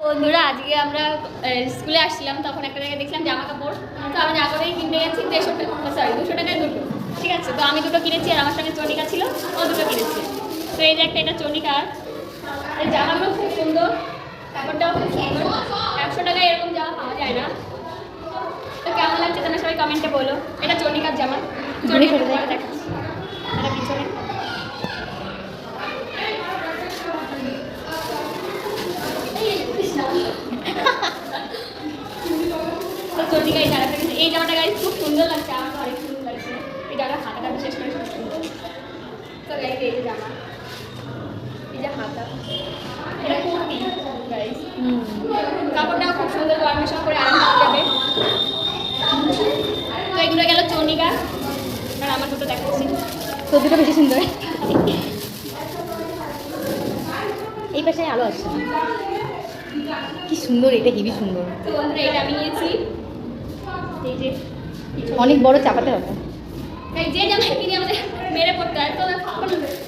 বন্ধুরা আজকে আমরা স্কুলে আসছিলাম, তখন একটা জায়গায় দেখলাম জামা কাপড়, তো আমি যা করেই কিনতে গেছি 200 টাকায় দুটো। ঠিক আছে, তো আমি দুটো কিনেছি আর আমার সঙ্গে চন্ডিকা ছিল, ও দুটো কিনেছে। তো এই যে একটা এটা চন্ডিকার, এই জামাগুলো খুব সুন্দর, কাপড়টাও খুব সুন্দর। 100 টাকায় এরকম জামা পাওয়া যায় না। তো কেমন লাগছে তোমরা সবাই কমেন্টে বলো। এটা চন্ডিকার জামা, চন্ডিকা দেখাচ্ছি এটা পিছনে। চন্ডিকা এই জায়গাটা, কিন্তু এই জামাটা গাইজ খুব সুন্দর লাগছে, আমার তো অনেক সুন্দর লাগছে। এই জায়গার হাতাটা বিশেষ করে খুব সুন্দর। তো গাইজ এই যে জামা, এই যে হাতা, এটা কুর্তি গাইজ। কাপড়টাও খুব সুন্দর, গরমের সময় করে আরাম পাওয়া যাবে। তো এগুলো গেল চন্ডিকা, আর আমার দুটো দেখাচ্ছি। তো দুটো বেশি সুন্দর। এই পাশে আলো আছে, কি সুন্দর, এটা হেবি সুন্দর। তো বন্ধুরা এটা আমি নিয়েছি, এই যে অনেক বড় চাপাতে হবে, তাই যে জামা কিনে আমাদের মেরে পড়তে হয়, তো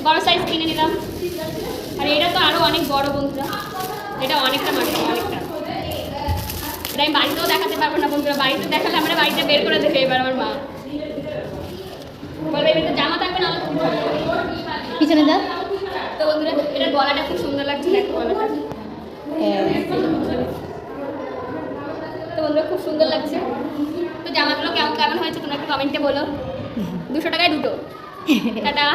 বড় সাইজ কিনে নিলাম। আর এটা তো আরো অনেক বড় বন্ধুরা, এটা অনেকটা মাত্র, অনেকটা। এটা আমি বাড়িতেও দেখাতে পারবো না বন্ধুরা, বাড়িতে দেখালে আমরা বাড়িতে বের করে দেবে এবার আমার মা বলবে এবার তো জামা থাকবে না, পিছনে যা। তো বন্ধুরা এটার গলাটা খুব সুন্দর লাগছে, দেখো গলাটা। তো বন্ধুরা খুব সুন্দর লাগছে। তো জামাগুলো কেমন কেমন হয়েছে তোমরা একটু কমেন্টে বলো। 200 টাকায় দুটো। টাটা।